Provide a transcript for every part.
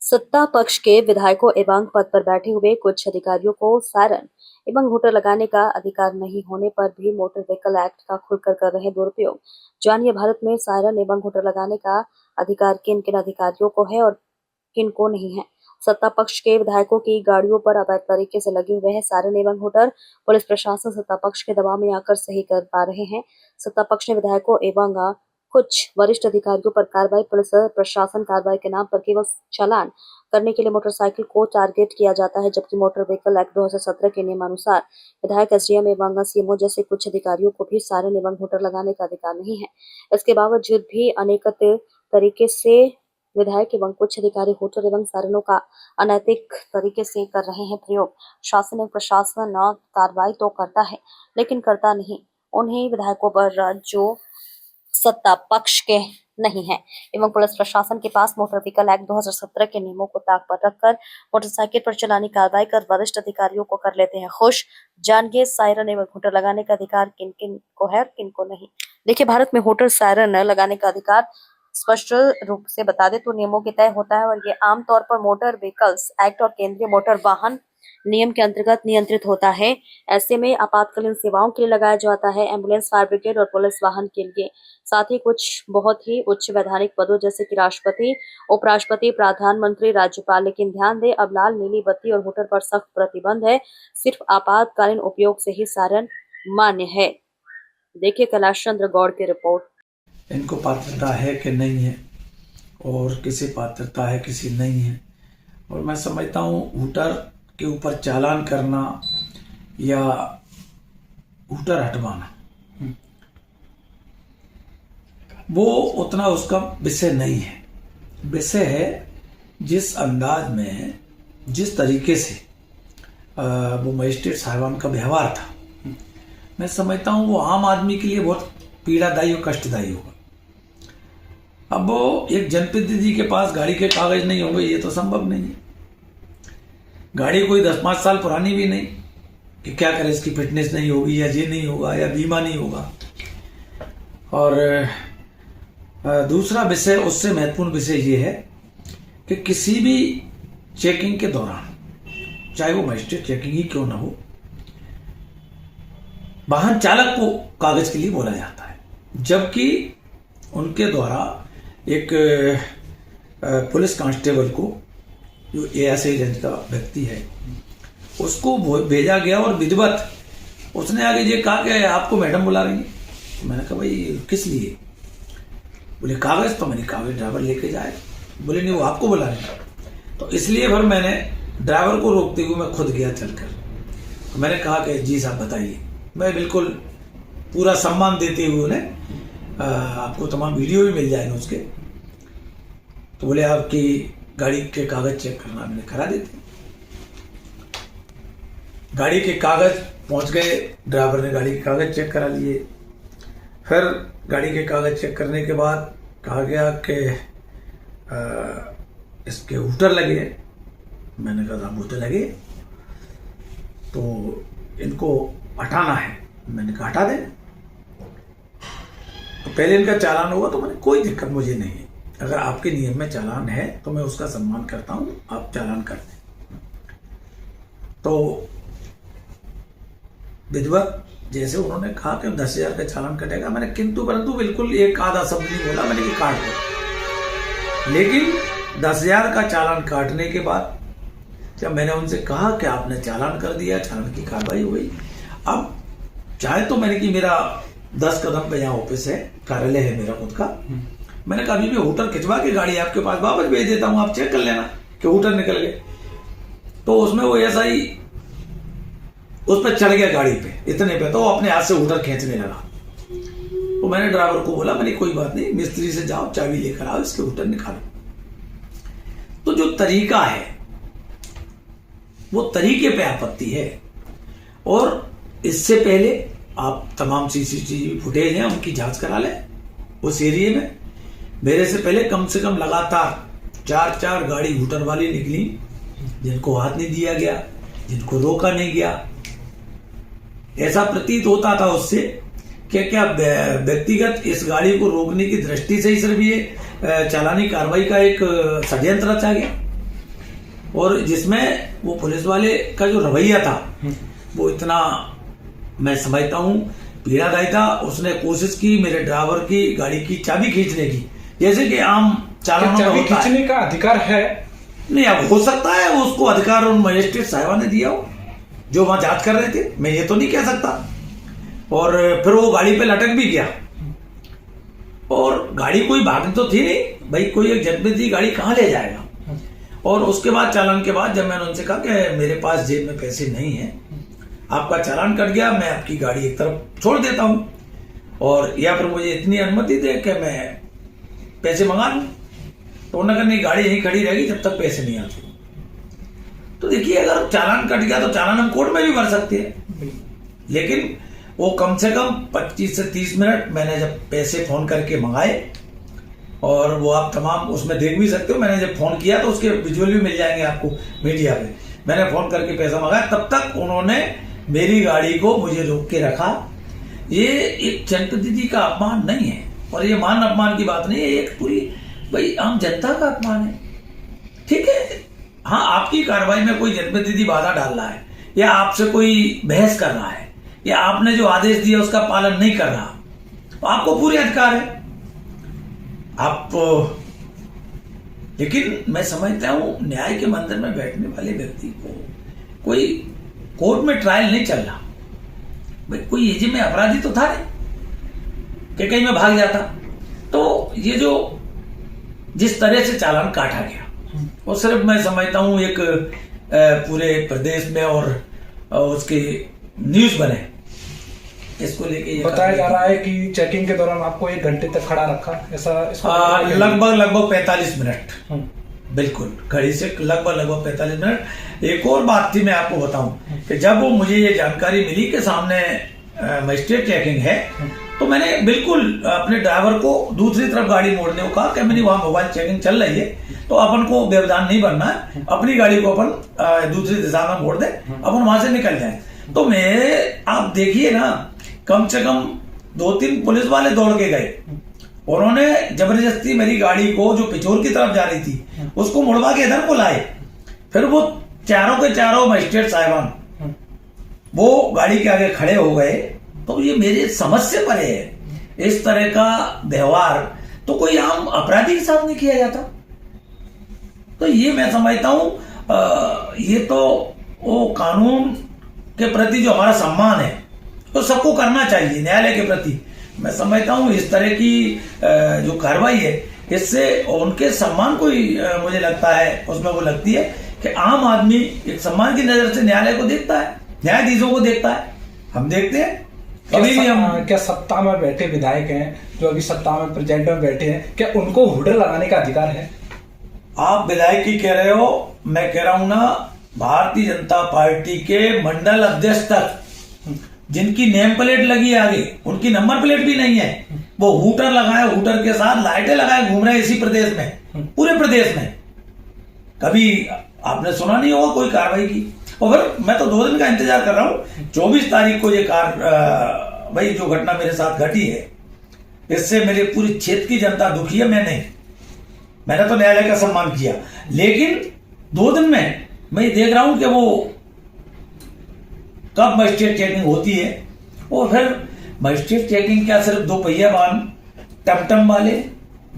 सत्ता पक्ष के विधायकों एवं पद पर बैठे हुए कुछ अधिकारियों को सायरन एवं हूटर लगाने का अधिकार नहीं होने पर भी मोटर व्हीकल एक्ट का खुलकर कर रहे दुरुपयोग। जानिए भारत में सायरन एवं हूटर लगाने का अधिकार किन किन अधिकारियों को है और किन को नहीं है। सत्ता पक्ष के विधायकों की गाड़ियों पर अवैध तरीके से लगे हुए हैं सायरन एवं हूटर। पुलिस प्रशासन सत्ता पक्ष के दबाव में आकर सही कर पा रहे हैं। सत्ता पक्ष ने विधायकों एवं कुछ वरिष्ठ अधिकारियों पर कार्रवाई। पुलिस प्रशासन कार्रवाई के नाम पर केवल चालान करने के लिए मोटरसाइकिल को टारगेट किया जाता है, जबकि मोटर व्हीकल एक्ट 2017 के नियमानुसार विधायक, एसडीएम एवं सीएमओ जैसे कुछ अधिकारियों को भी सायरन एवं हूटर लगाने का अधिकार नहीं है। इसके बावजूद भी अनेक तरीके से विधायक एवं कुछ अधिकारी हूटर एवं सायरनों का अनैतिक तरीके से कर रहे हैं प्रयोग। शासन एवं प्रशासन कार्रवाई तो करता है लेकिन करता नहीं उन्हीं विधायकों पर जो सत्ता पक्ष के नहीं है एवं पुलिस प्रशासन के पास मोटर व्हीकल एक्ट 2017 के नियमों को ताक पर रखकर मोटरसाइकिल पर चलानी कार्रवाई कर वरिष्ठ अधिकारियों को कर लेते हैं खुश। जानिए सायरन एवं हूटर लगाने का अधिकार किन किन को है और किन को नहीं। देखिए, भारत में हूटर सायरन लगाने का अधिकार स्पष्ट रूप से बता दे तो नियमों के तय होता है और ये आमतौर पर मोटर व्हीकल्स एक्ट और केंद्रीय मोटर वाहन नियम के अंतर्गत नियंत्रित होता है। ऐसे में आपातकालीन सेवाओं के लिए लगाया जाता है, एम्बुलेंस, फायर ब्रिगेड और पुलिस वाहन के लिए। साथ ही कुछ बहुत ही उच्च वैधानिक पदों जैसे कि राष्ट्रपति, उपराष्ट्रपति, प्रधानमंत्री, राज्यपाल। लेकिन ध्यान दें, अब लाल, नीली बत्ती और हूटर पर सख्त प्रतिबंध है। सिर्फ आपातकालीन उपयोग से ही सायरन मान्य है। देखिए कैलाश चंद्र गौड़ की रिपोर्ट। इनको पात्रता है कि नहीं है और किसी पात्रता है किसी नहीं है। और मैं समझता हूँ हूटर के ऊपर चालान करना या हूटर हटवाना वो उतना उसका विषय नहीं है। विषय है जिस अंदाज में, जिस तरीके से वो मजिस्ट्रेट साहिबान का व्यवहार था, मैं समझता हूँ वो आम आदमी के लिए बहुत पीड़ादायी और कष्टदायी होगा। अब वो एक जनप्रतिनिधि के पास गाड़ी के कागज नहीं होंगे ये तो संभव नहीं है। गाड़ी कोई 10-5 साल पुरानी भी नहीं कि क्या करे, इसकी फिटनेस नहीं होगी या ये नहीं होगा या बीमा नहीं होगा। और दूसरा विषय, उससे महत्वपूर्ण विषय ये है कि किसी भी चेकिंग के दौरान, चाहे वो मजिस्ट्रेट चेकिंग ही क्यों ना हो, वाहन चालक को कागज के लिए बोला जाता है, जबकि उनके द्वारा एक पुलिस कांस्टेबल को, जो एएसआई रेंज का व्यक्ति है, उसको भेजा गया और विधिवत उसने आगे ये कहा कि आपको मैडम बुला रही है। मैंने कहा भाई किस लिए? बोले कागज। तो मैंने कागज ड्राइवर लेके जाए। बोले नहीं, वो आपको बुला रहे हैं। तो इसलिए फिर मैंने ड्राइवर को रोकते हुए मैं खुद गया चलकर। तो मैंने कहा कि जी साहब बताइए। मैं बिल्कुल पूरा सम्मान देते हुए उन्हें, आपको तमाम वीडियो भी मिल जाएंगे उसके। तो बोले आपकी गाड़ी के कागज चेक करना। मैंने करा देते। गाड़ी के कागज पहुंच गए, ड्राइवर ने गाड़ी के कागज चेक करा लिए। फिर गाड़ी के कागज चेक करने के बाद कहा गया कि इसके हूटर लगे। मैंने कहा साहब हूटर लगे तो इनको हटाना है। मैंने कहा हटा दें, तो पहले इनका चालान होगा। तो मैंने कोई दिक्कत मुझे नहीं है, अगर आपके नियम में चालान है तो मैं उसका सम्मान करता हूं, आप चालान कर दें। तो विधिवत जैसे उन्होंने कहा कि 10,000 का चालान कटेगा, मैंने किंतु परंतु बिल्कुल एक आधा शब्द नहीं बोला। मैंने कि काट दो। लेकिन 10,000 का चालान काटने के बाद जब मैंने उनसे कहा कि आपने चालान कर दिया, चालान की कार्रवाई हो गई। अब चाहे तो मैंने कि मेरा 10 कदम पे यहाँ ऑफिस है, कार्यालय है मेरा खुद का। मैंने कहा अभी भी हूटर खिंचवा के गाड़ी आपके पास वापस भेज देता हूँ, आप चेक कर लेना कि हूटर निकल गए। तो उसमें वो ऐसा ही उस पर चढ़ गया गाड़ी पे, इतने पे तो वो अपने हाथ से हूटर खींचने लगा। तो मैंने ड्राइवर को बोला, मैंने कोई बात नहीं, मिस्त्री से जाओ, चाबी लेकर आओ, इसके हूटर निकालो। तो जो तरीका है वो तरीके पे आपत्ति है। और इससे पहले आप तमाम सीसीटीवी फुटेज हैं उनकी जांच करा लें। उस एरिया में मेरे से पहले कम से कम लगातार 4 गाड़ी हूटर वाली निकली, जिनको हाथ नहीं दिया गया, जिनको रोका नहीं गया। ऐसा प्रतीत होता था उससे कि क्या व्यक्तिगत इस गाड़ी को रोकने की दृष्टि से ही सिर्फ ये चालानी कार्रवाई का एक षड्यंत्र रचा गया। और जिसमें वो पुलिस वाले का जो रवैया था वो इतना, मैं समझता हूँ, पीड़ादायी था। उसने कोशिश की मेरे ड्राइवर की गाड़ी की चाबी खींचने की, जैसे कि आम चालानों में चाबी होता है। खींचने का अधिकार है? नहीं, अब हो सकता है वो उसको अधिकार उन मजिस्ट्रेट साहिबा ने दिया हो जो वहां जांच कर रहे थे, मैं ये तो नहीं कह सकता। और फिर वो गाड़ी पे लटक भी गया, और गाड़ी कोई भागनी तो थी नहीं भाई, कोई एक जनप्रतिनिधि गाड़ी कहाँ ले जाएगा। और उसके बाद चालान के बाद जब मैंने उनसे कहा कि मेरे पास जेब में पैसे नहीं है, आपका चालान कट गया, मैं आपकी गाड़ी एक तरफ छोड़ देता हूं, और या फिर मुझे इतनी अनुमति दे कि मैं पैसे मंगा लूं। तो उन्होंने कहा नहीं, गाड़ी यहीं खड़ी रहेगी जब तक पैसे नहीं आते। तो देखिए, अगर चालान कट गया तो चालान हम कोर्ट में भी भर सकते हैं, लेकिन वो कम से कम 25 से 30 मिनट मैंने जब पैसे फोन करके मंगाए, और वो आप तमाम उसमें देख भी सकते हो, मैंने जब फोन किया तो उसके विजुअल भी मिल जाएंगे आपको मीडिया पे। मैंने फोन करके पैसा मंगाया, तब तक उन्होंने मेरी गाड़ी को मुझे रोक के रखा। ये एक जनप्रतिनिधि का अपमान नहीं है, और ये मान अपमान की बात नहीं है, एक पूरी भाई आम जनता का अपमान है। ठीक है, हाँ, आपकी कार्रवाई में कोई जनप्रतिनिधि बाधा डाल रहा है, या आपसे कोई बहस कर रहा है, या आपने जो आदेश दिया उसका पालन नहीं कर रहा, तो आपको पूरे अधिकार है आप। लेकिन मैं समझता हूं न्याय के मंदिर में बैठने वाले व्यक्ति को कोई कोर्ट में ट्रायल नहीं चल रहा भाई, कोई एजे में अपराधी तो था नहीं कि कहीं में भाग जाता। तो ये जो जिस तरह से चालान काटा गया, वो सिर्फ मैं समझता हूं एक पूरे प्रदेश में और उसके न्यूज बने, इसको लेके बताया जा रहा है कि चेकिंग के दौरान आपको 1 घंटे तक खड़ा रखा, ऐसा लगभग 45 मिनट, बिल्कुल घड़ी से लगभग 45 मिनट। एक और बात थी, मैं आपको बताऊं कि जब वो मुझे ये जानकारी मिली कि सामने मजिस्ट्रेट चेकिंग है, तो मैंने बिल्कुल अपने ड्राइवर को दूसरी तरफ गाड़ी मोड़ने को कहा कि मैंने वहां मोबाइल चेकिंग चल रही है, तो अपन को व्यवधान नहीं बनना है, अपनी गाड़ी को अपन दूसरी दिशा में मोड़ दे, अपन वहां से निकल जाए। तो मैं, आप देखिए ना, कम से कम 2-3 पुलिस वाले दौड़ के गए, उन्होंने जबरदस्ती मेरी गाड़ी को जो पिछोर की तरफ जा रही थी उसको मुड़वा के इधर को लाए। फिर वो चारों के चारों मजिस्ट्रेट साहिबान वो गाड़ी के आगे खड़े हो गए। तो ये मेरे समझ से परे है, इस तरह का व्यवहार तो कोई आम अपराधी के साथ नहीं किया जाता। तो ये मैं समझता हूं ये तो वो कानून के प्रति जो हमारा सम्मान है तो सबको करना चाहिए, न्यायालय के प्रति। मैं समझता हूं इस तरह की जो कार्रवाई है, इससे उनके सम्मान को ही मुझे लगता है उसमें वो लगती है कि आम आदमी एक सम्मान की नजर से न्यायालय को देखता है, न्यायाधीशों को देखता है। हम देखते हैं कभी भी हम क्या सत्ता में बैठे विधायक हैं जो अभी सत्ता में प्रेजेंट में बैठे हैं, क्या उनको हुडर लगाने का अधिकार है? आप विधायक की कह रहे हो, मैं कह रहा हूं ना, भारतीय जनता पार्टी के मंडल अध्यक्ष तक जिनकी नेम प्लेट लगी है आगे, उनकी नंबर प्लेट भी नहीं है, वो हूटर लगाए, हूटर के साथ लाइटें लगाए घूम रहे हैं इसी प्रदेश में, पूरे प्रदेश में। कभी आपने सुना नहीं होगा कोई कार्रवाई की। और फिर मैं तो 2 दिन का इंतजार कर रहा हूं, 24 तारीख को ये भाई जो घटना मेरे साथ घटी है, इससे मेरे पूरी क्षेत्र की जनता दुखी है। मैंने तो न्यायालय का सम्मान किया, लेकिन 2 दिन में मैं ये देख रहा हूं कि वो कब मजिस्ट्रेट चेकिंग होती है। और फिर मजिस्ट्रेट चेकिंग क्या सिर्फ 2 पहिया वाहन, टमटम वाले,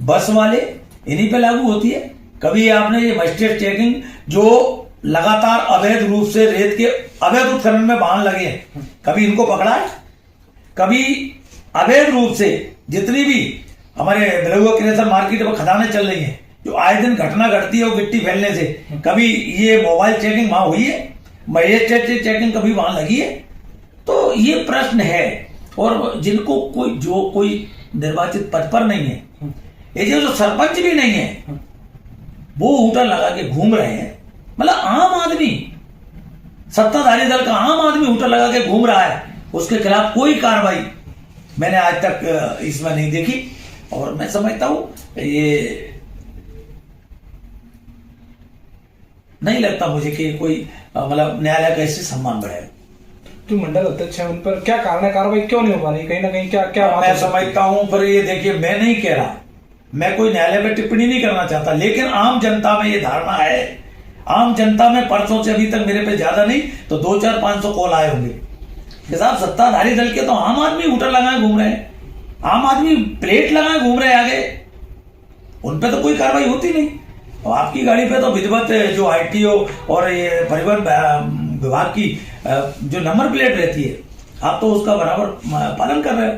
बस वाले, इन्हीं पे लागू होती है? कभी आपने ये मजिस्ट्रेट चेकिंग जो लगातार अवैध रूप से रेत के अवैध उत्खनन में वाहन लगे हैं, कभी इनको पकड़ा है? कभी अवैध रूप से जितनी भी हमारे बिलुआ क्रेशर मार्केट में खदानें चल रही हैं, जो आए दिन घटना घटती है वो गिट्टी फैलने से, कभी ये मोबाइल चेकिंग वहां हुई है? मजिस्ट्रेट चेकिंग कभी वहां लगी है? तो ये प्रश्न है। और जिनको कोई निर्वाचित पद पर नहीं है, ये जो सरपंच भी नहीं है, वो हूटर लगा के घूम रहे हैं। मतलब आम आदमी, सत्ताधारी दल का आम आदमी हूटर लगा के घूम रहा है, उसके खिलाफ कोई कार्रवाई मैंने आज तक इसमें नहीं देखी। और मैं समझता हूं ये नहीं लगता मुझे कि कोई मतलब न्यायालय का इससे सम्मान बढ़ेगा। जो मंडल अध्यक्ष है उन पर क्या कारण है, कार्रवाई क्यों नहीं हो पा रही? कहीं ना कहीं क्या मैं समझता हूं। पर ये देखिए, मैं नहीं कह रहा, मैं कोई न्यायालय पर टिप्पणी नहीं करना चाहता, लेकिन आम जनता में ये धारणा है, आम जनता में परसों से अभी तक मेरे पे ज्यादा नहीं तो 200-500 कॉल आए होंगे कि साहब सत्ताधारी दल के तो आम आदमी हूटर लगाए घूम रहे हैं, आम आदमी प्लेट लगाए घूम रहे हैं आगे, उन पे तो कोई कार्रवाई होती नहीं। और आपकी गाड़ी पे तो विधिवत जो आईटीओ और ये परिवहन विभाग की जो नंबर प्लेट रहती है, आप तो उसका बराबर पालन कर रहे हो।